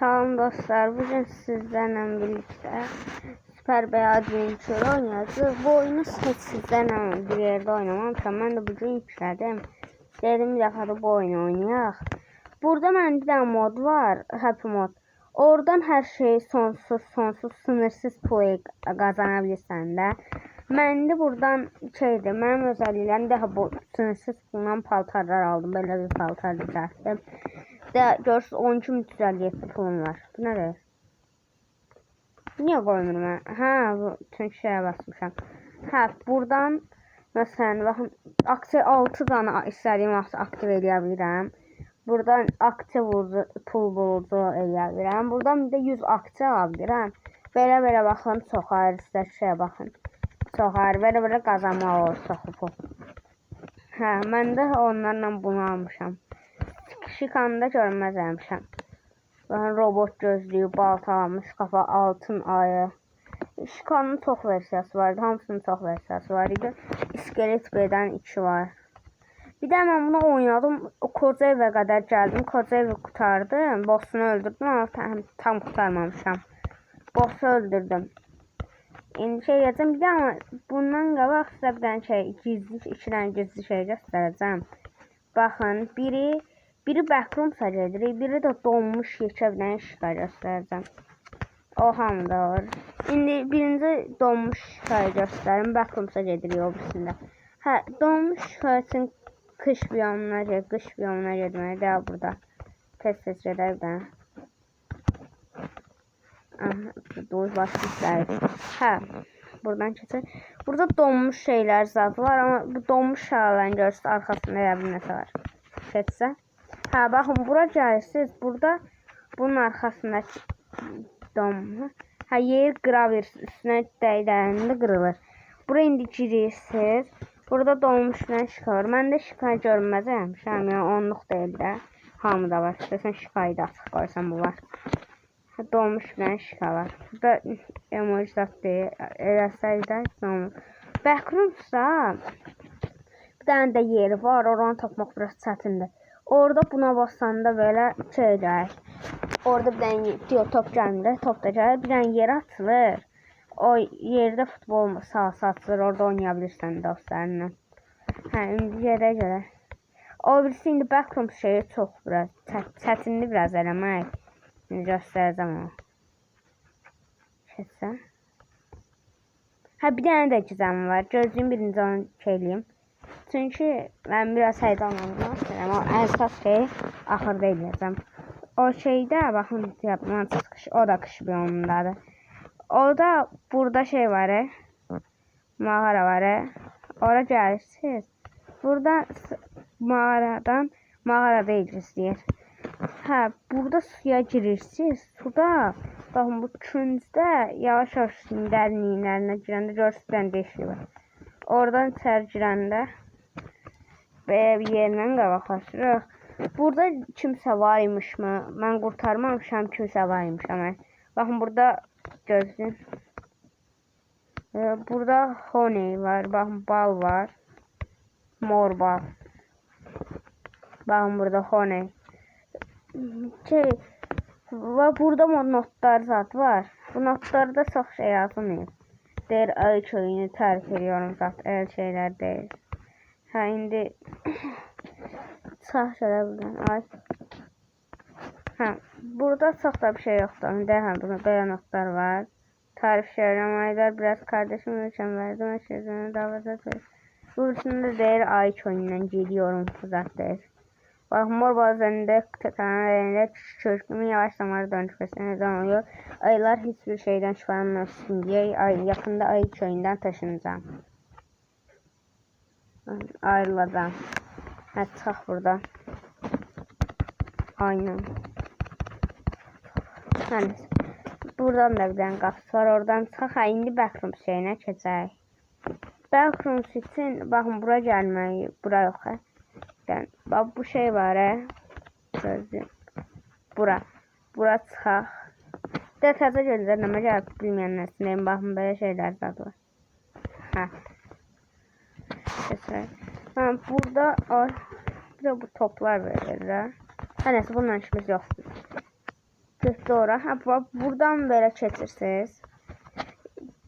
Salam dostlar, bugün sizlerle birlikte Super Bey Adventure oynayacağız. Bu oyunu sizlerle bir yerde oynamamışam. Ben de bugün yükledim. Dedim bir defa da bu oyunu oynayaq. Burada məndə bir mod var, Happy mod. Oradan her şeyi sonsuz, sınırsız pul kazanabilirsən də. Məndə buradan şeydir, mənim özelliklerim daha bu sınırsız pulla paltarlar aldım. Böyle bir paltar düzəltdim. Görürsünüz 12.357 pulum var. Bu nədir? Niyə qoymurum mən? Hə, bu çünki şeyə basmışam. Hə, buradan məsələn, baxın, aksiya 6 dana istədiyim vaxt aktiv edə bilirəm. Buradan aksiya pul bulucu edə bilirəm. Buradan bir də 100 aksiya ala bilirəm. Belə baxın, çoxar, istər şeyə baxın. Çoxar, belə qazanmaq olur çoxu pul. Hə, mən də onlarla bunu almışam. Şikanda görməzəmişəm. Robot gözlüyü, balta almış, kafa, altın ayı. Şikanın çox versiyası vardı. Hamısının çox versiyası var idi. İskelet B'dən 2 var. Bir də mən bunu oynadım. Koca evə qədər gəldim. Koca evi qutardım. Bossunu öldürdüm ama tam qutarmamışam. Bossu öldürdüm. İndi şey yazım. Bir də ama bundan qabaq sizə bir dənə şey, iki dənə gizli şey göstərəcəm. Baxın, biri backroomsa gedirik, biri də donmuş yekəvdən şikayət göstərəcəm. O hamıda var. İndi birinci donmuş şikayət göstərim, backroomsa gedirik o birisində. Hə, donmuş şikayətin qış biyomuna getməyə deyil burada. Tez gedək də. Doğru başlayışlardı. Hə, buradan keçək. Burada donmuş şeylər zat var, amma bu donmuş şəhərlərin görürsünüz, arxasında bir nəsə var. Keçsə. Hə, baxın, bura gəlirsiniz. Burada bunun arxasındakı donmuş. Hə, yer qıra verirsiniz. Üstünə dəydəyində qırılır. Bura indi girirsiniz. Burada donmuşdan şikayət. Məndə şikayət görməzəm. Yəni, onluq deyil də. Hamıda var. İstəsən şikayət açıq qoysan bu var. Donmuşdan şikayət var. Burada emoji zat deyil. Eləsəydə donmuş. Backroomsa bir dənə də yeri var. Oranı tapmaq biraz çətindir. Orada buna basanda belə şey gəlir. Orada bir dənə top gəlmir. Top da gəlir. Bir dənə yer açılır. O yerdə futbol sahası açılır. Orada oynaya bilirsən dostlarınla. Hə, indi yerə gəlir. O birisi indi backroom şeyi çox biraz çətindir biraz eləmək. İndi göstərəcəm onu. Keçsə. Hə, bir dənə də gizəmi var. Gözlüyüm birinci onu keliyim. Çünkü ben biraz heyecanlandım. O əsas şey axırda eləyəcəm. O şeydə baxın yapılan çıxış, o da qış biyomundaydı. O da burada şey var. Mağara var. Ora gəlirsiniz. Burada mağarada izləyir. Hə, burada suya girirsiniz. Suda baxın bu küncdə yavaş-yavaş dərinliklərinə girəndə görürsünüz deşik var. Oradan içəri girəndə belə bir yerlə qabaqlaşırıq. Burada kimsə varmış mı? Mən qurtarmamışam, kimsə varmış ama. Baxın burada gözlüyün. Burada honey var, baxın bal var. Mor bal. Baxın burada honey. Ve burada notlar zat var. Bu notlarda çox şey yazılmıyor. Deyir ay köyünü tərk ediyorum zat, el şeylər deyil. Hə, indi sağ şöyle buradan ay. Hə, burada çox da bir şey yoxdur. Dərhal burada belə notlar var. Tarif şəhərəm aylar, biraz kardeşim ölçəm verdim. Əşəzəni davazat verir. Bu birisində deyir ay köyündən geliyorum zat deyir. Bak mor bazeninde tekanlarında çocukluğumun yavaş zamanda dönüşmesine neden oluyor. Aylar hiçbir şeyden şüphelenmesin diye yakında ayı köyünden taşınacağım. Ayrılacağım. Hadi çıkaq buradan. Aynen. Yani, buradan da bir tane qapısı var. Oradan çıxaq. Ha, indi backroom şeyinə keçək. Backroom için bakın bura gəlməyi. Bura yox. Yani, bak bu şey var. Gözlüyüm. Bura çıxaq. Təzə gözlərləmə gəlib bilməyənləsinəyim. Baxın, belə şeylər zad var. Hə. Keçək. Burada bir də bu toplar verirlər. Hə, nəsə bundan işimiz yoxdur. Götür ora. Ha, buradan böyle keçirsiniz.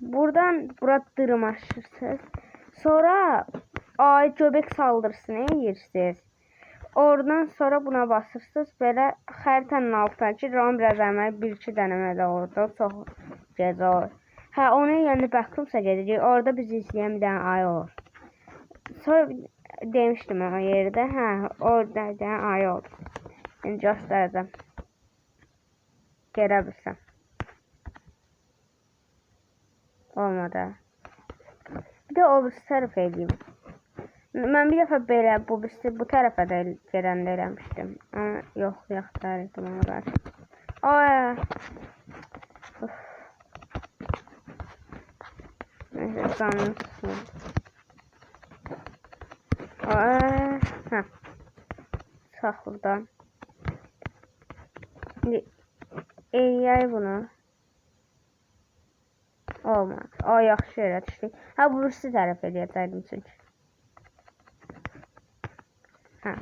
Buradan bura dırmaşırsınız. Sonra ay göbek saldırısını yeyirsiniz. Oradan sonra buna basırsınız. Belə xəritənin altına ki, RAM biraz əməli 1-2 dənəmədə orada çox gecə olur. Hə, onu yəni baxımsa gedəcək. Orada bizi izləyən bir dənə ay olur. Sonra demişdim o yerdə. Hə, orada bir dənə ay olur. Yəni göstərəcəm. Görə bilsəm. Olmadı. Bir də o birisi tərəf edeyim. Mən bir dəfə belə bu tərəfə də gedəndə eləmişdim. Amma yox, yaxtarıydım ona qarşı. Ay. Neyse, canım sıxıldı. Ay. Hə. Çıx buradan. Şimdi eləyək bunu. Olmaz. Ay, yaxşı yerə düşdük. Ha, bu birisi tərəf edəcəkdim çünki. Hə.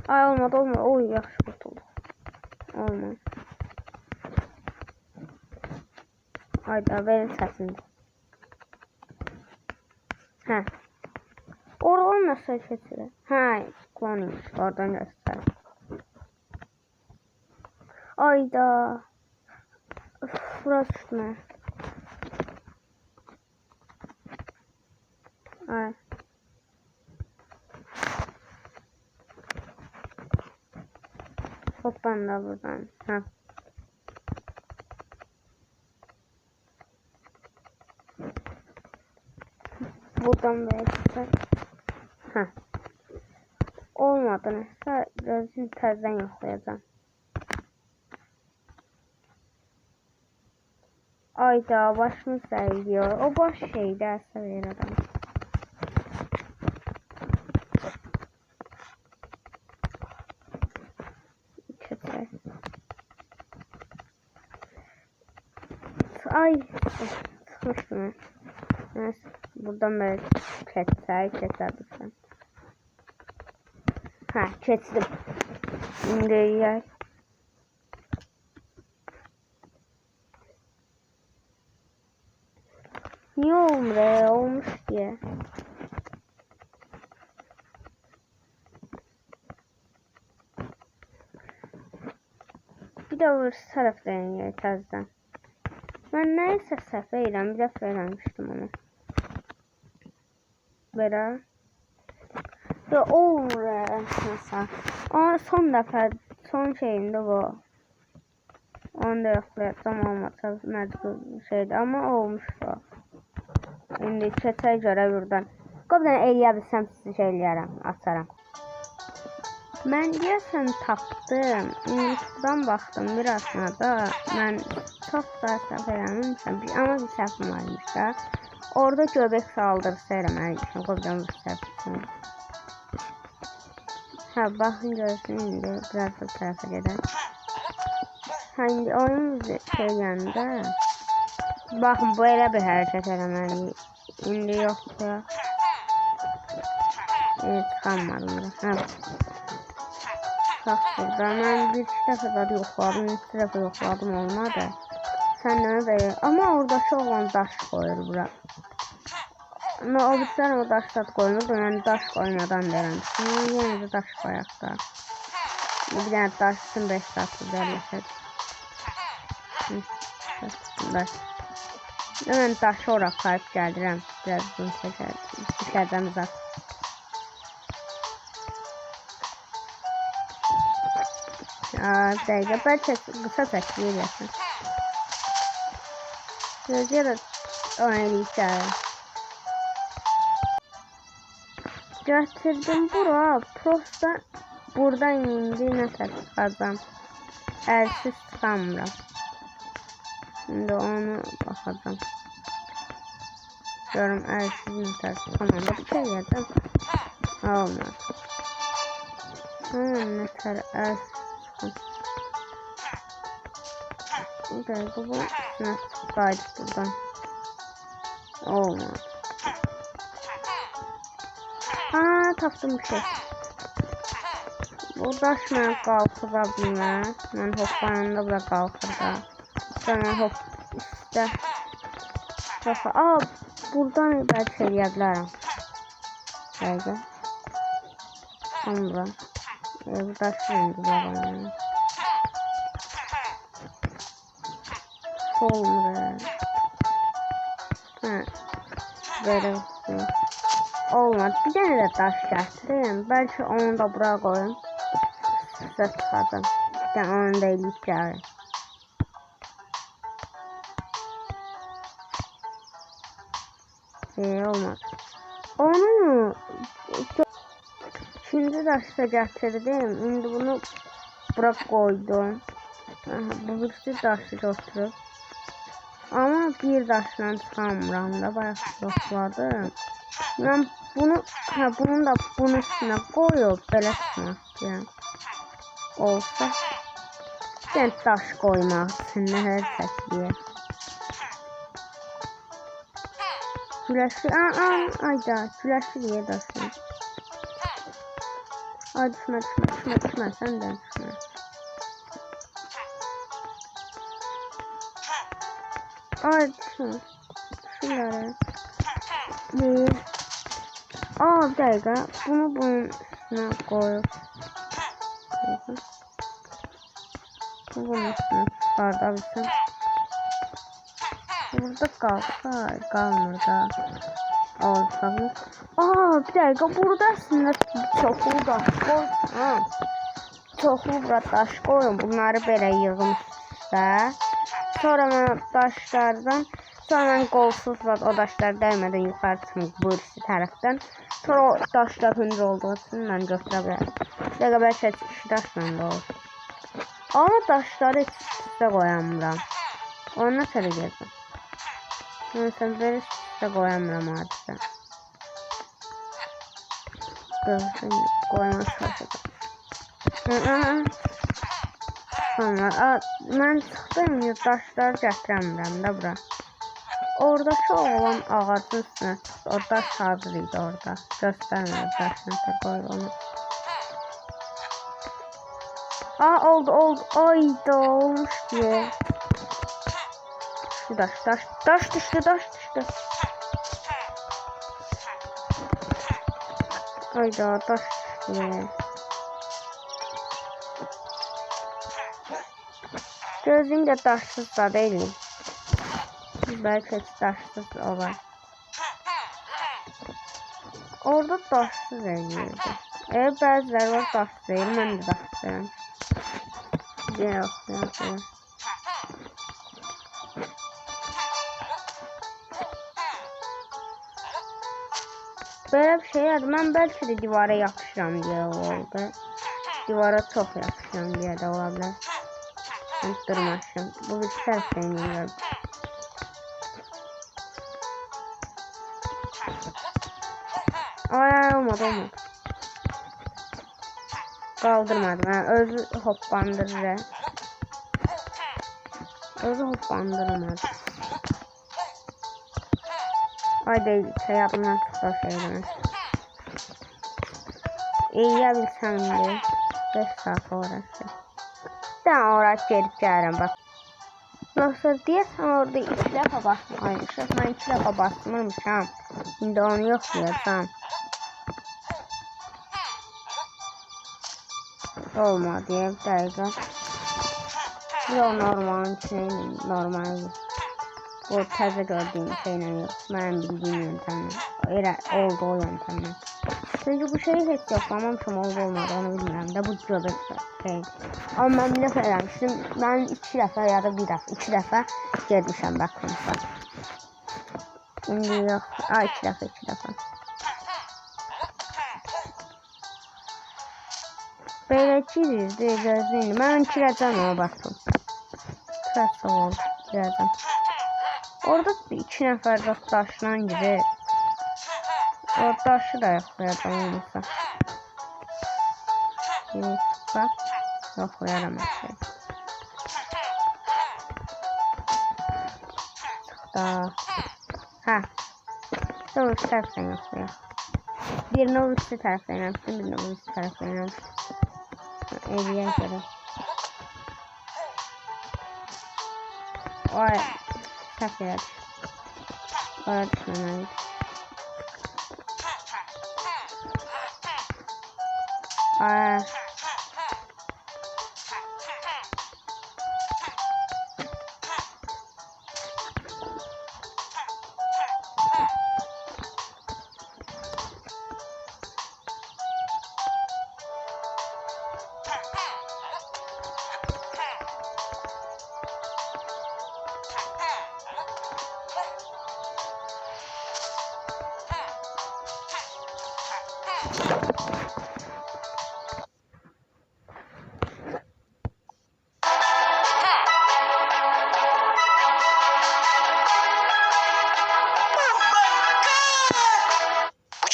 Ay, olmadı. Oy, yaxşı qurtulduq. Olmaz. Hayda, verin səsini. Hə. Oradan nasıl keçirir? Hə, klonuymuş. Oradan göstərir. Ayda. Burası düşmə. Ay. Hop, ben de buradan. Ha. Buradan böyle. Ha. Olmadı neyse. Gözüm terden yoklayacağım. Ayda başımı sayıyor. O boş şey derse verir adam. Kötü. Ay. Sıkmıştım. Neyse. Buradan böyle keserdim. Ha, kestim. Şimdi yer. Niye olmuş diye. Bir de öbür taraftan yer təzdən. Ben neyse səhv edirəm, bir dəfə eləmişdim onu. Belə. Və olmur nəsə. Ama son dəfə, son şeyimdə bu. Onu da yoxlayacağım, olmasa məcbur şeydir, amma olmuşdu. İndi keçək görə buradan. Qobdan eləyə bilsəm sizi şey eləyərəm, açaram. Mən deyəsən tapdım. YouTube'dan baxdım birasına da. Mən çox da səhv eləməmişəm. Amma bir səhvim varmış da. Orada göbək saldırısı eləməliydim. Qobdan bir səhvim. Hə, baxın görsün indi. Biraz da tərəfə gedək. Hə, indi oyun şey yanında. Baxın, bu elə bir hərəkət eləməliyik. İndi yoxdur. Çıxanmadım. Hə. Bax burada. Mən bir-iki dəfə də yoxladım. 3 dəfə yoxladım, olmadı. Sən nə belə. Amma oradakı olan daş qoyur bura. Amma o bitsən o daşlar qoymurdu. Yəni daş qoymadan verəmişdim. Yenə də daş qoyaq da. Bir dənə daş üçün 5 saatlı dərləşək. Mən daşı oraq qayıb gəldirəm. Biraz bunu çəkərəm uzaq. Dəqiqə, bəlkə qısa çəkir eləsin. Gözəyə də oynayıb gəlirəm. Gətirdim bura, prosta buradan indi nəsə çıxacam. Əlsiz çıxamıram. Şimdi onu baxacam. Görüm əlsiz nəsə çıxamanda bir şey yiyəcəm. Olmaz. Nəsə əlsiz. Bir dakika, bu nasıl kaydık buradan. Olmaz. Aa, taptım bir şey. O daş mən qalxıra bilməm. Mən hoplayanda da qalxır da. Sonra hop üstə. Baxa, buradan bəlkə eləyə bilərəm. Dəqiqə. Sonra. Bu daş indi bakalım. Olmur. Böyle olmadı. Bir tane de taş gətirim. Belki onu da buraya koyun. Size çıkardım. Ben onu da eləyib gəlirim. Olmadı. Onu ikinci daşda gətirdim. İndi bunu bura koydum. Bu birisi daşı götürüb. Ama bir daşla çıxamıram da bayağı yoxladım. Ben bunu bunun da bunun üstüne koyup belə çıxmaq istəyirəm. Olsa ben daş koymaq üçün hər şəkliyə. Güləşli ayda güləşli deyə daşın. Ay düşmə sən də düşmə. Ay düşmə. Şunları. Bir dakika. Bunu bunun üstüne koyup. Bunun üstüne çıkartabilsem. Burada kalmır da. Olsa bu. Bir dakika. Burada aslında çoxlu daş koysun. Çoxlu burada daş koyun. Bunları belə yığım üstə. Sonra mən daşlardan sonra qolsuz var, o daşlar dəymədən yuxarı çıxmış bu üstü tərəfdən. Sonra o daşlar hündür olduğu üçün mən götürə bilərəm. Dəqiqə bəlkə iki daşla da olur. Ama daşları üstə qoyamıram. Onu nə tərə gəldim? Mesela belə üstə qoyamıram hadisə. Görsün, qoymaq çalışacağım. Sonra mən çıxdım, daşları gətirəmirəm də bura. Oradaki oğlan ağacın üstüne çıktı. O daş hazır idi orada. Göstermedi daşını da koydu onu. Oldu. Ayda olmuş ki. Şu daş düştü. Ayda daş düştü. Gözüm de daşsız da değilim. Belki daşsız olar. Orada daşsız eləyirdi. Bəziləri var daşsız eləyir. Mən də daşsızım. Yox. Belə bir şey yazdım. Mən bəlkə də divara yapışıram deyə oldu. Divara çox yapışıram deyə də ola bilər. Mən durmaşım. Bu bir tərəfdən gəldi. Olmadı. Kaldırmadım. Özü hoppandırır. Hoppandırmadı. Haydi şey yapmam çıksa şeyden. İyi bilsem de 5 saat uğraşır. Ben uğraş gelip gelirəm bak. Yoksa deyəsən orada 2 dəfə basmalıymışam. Ben 2 dəfə basmırmışam. İndi onu yoxlayacağım. Olmadı ya bir dəqiqə. Yox normalın içine normal. O təzə gördüyüm şeylə yox. Mənim bildiyim yöntemlə. Elə oldu o yöntemlə. Çünkü bu şeyi hiç yoxlamamışam olmadı onu bilmirəm də bu göbək şey. Amma mən bir dəfə eləmişdim. Mən 2 dəfə ya da 1 dəfə 2 dəfə getmişəm baxmışsa. İndi yox. 2 dəfə. Belə girirdi gözlüyünü. Mən girəcəm ona baxdım. Biraz oldu. Girəcəm. Orada 2 nəfər daşla girir. O daşı da yoxlayacam olmasa. Bak. Yoxlayaram hər şey. Çıxda. Sonra üst tərəfdən yoxlayaq. Birini o üstü tərəfdən yapmışdım. Birini o üstü tərəfdən yapmışdım. Eliye göre. Ay. Səhv elədik. Oraya düşməməliydik. Ay.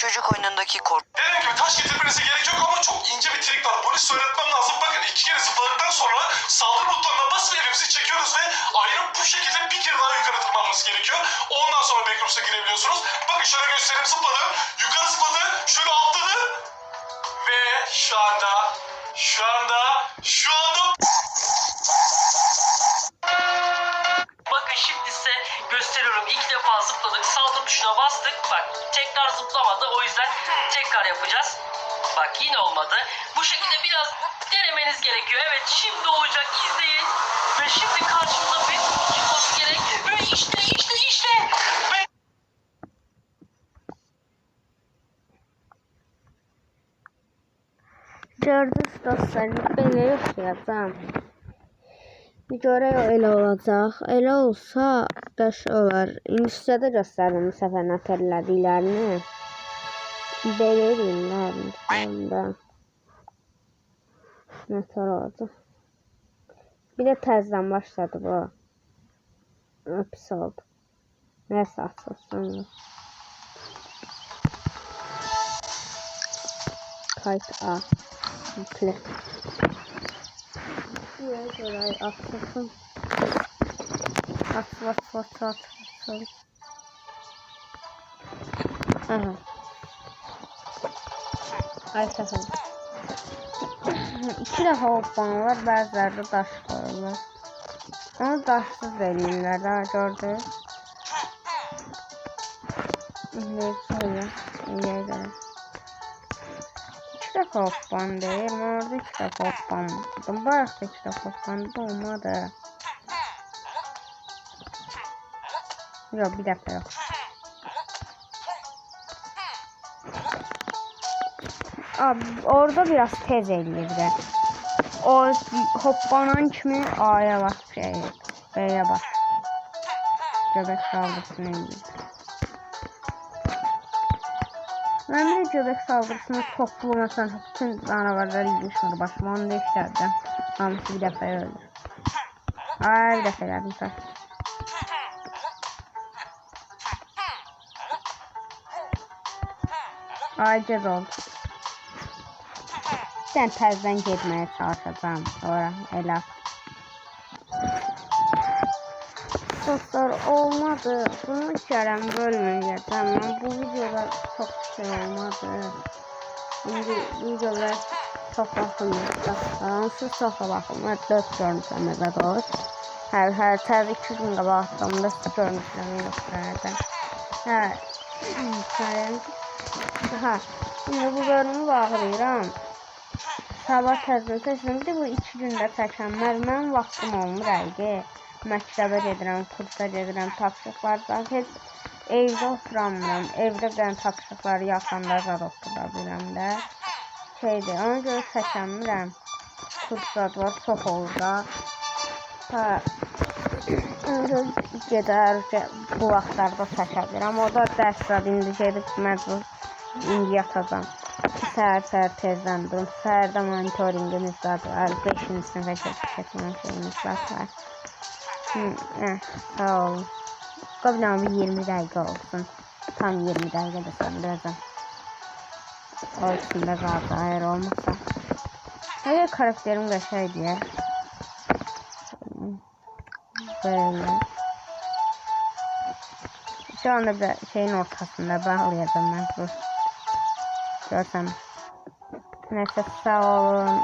Çocuk oyunundaki korku. Dediğim gibi taş getirmenize gerek yok ama çok ince bir trik var. Polis öğretmem lazım. Bakın 2 kere zıpladıktan sonra saldırı butonuna basıp elimizi çekiyoruz ve ayrım bu şekilde bir kere daha yukarı tırmanması gerekiyor. Ondan sonra backrooms'a girebiliyorsunuz. Bakın şöyle göstereyim, zıpladı. Yukarı zıpladı. Şöyle atladı. Ve şu anda Bakın şimdi size gösteriyorum. İlk defa zıpladık. Saldır tuşuna bastık. Bak tekrar zıplamadı. O yüzden tekrar yapacağız. Bak yine olmadı. Bu şekilde biraz denemeniz gerekiyor. Evet şimdi olacak. İzleyin. Ve şimdi karşımıza bir çıkması gerek. Ve işte. Ve... Gördünüz dostlar, belə yoxlayacağım. Bir görək elə olacaq. Elə olsa qəşəng olar. İngiliscədə göstərdim bu səfər nətər elədiklərini. Belə eləyirlər. Nətər olacaq. Bir də təzdən başladı bu. Pis oldu. Nəysə açılsın. Kayıt A. Yükle. Şurayı açılsın. Aç. Aha. Ay səfər. 2 dəfə hoppan var, bəziləri də daş koyurlar. Onu daşsız eləyirlər, daha gördük. Eləyə görə. 2 dəfə hoppan deyil, mən orada 2 dəfə hoppanmadım. Bayaq da 2 dəfə hoppandı, olmadı. Yox, bir dəfə yox. Orada biraz tez eləyir də. O hoppanan kimi A'ya bas B'ye bas. Göbək saldırısını eləyir. Ben bir de göbek saldırısını toplu mesela bütün canavarları yiyişmedi başıma onu da işlerdim. Hamısı bir defa öldü. Ay bir defa elədim sən. Ay gec oldu. Sən təzdən getməyə çalışacağım sonra elə. Dostlar olmadı. Bunu gələm bölməyəcəm. Mən bu videoda çox şey olmadı. Şimdi videolar çok bakılmıyor. Siz çok bakılmıyor. 4 görüntülemede doğru. Her tabi 2 gün qabağımda size görüntülərini göstərəcəm. Şimdi bu bölümü bağlayıram. Sabah təzdən seçdim. Bir de bu 2 gündə çəkənlər mənim vaxtım olmur əgə. Məktəbə gedirəm, kursa gedirəm, tapşırıqlardan heç evdə oturamıram. Evdə ben tapşırıqları yaxanda zad otura biləm də. Şeydir, ona görə çəkəmirəm. Kurslar var, çox olur da. Gedər, bu vaxtlarda çəkə bilirəm. O da dərslər indi gedib məcbur indi yatacam. Səhər tezdən durum. Səhərdə monitoringimiz var. 5-ci sinifə keçmən şeyimiz var. Sağ olun. Qabilam 20 dəqiqə olsun. Tam 20 dəqiqə də söndürəcəm. O içində qaldı, əgər olmasa. Əgər karakterim qəşəng deyə. Böyle. Şu anda şeyin ortasında bağlayacağım ben bu. Görsem. Neyse sağ olun.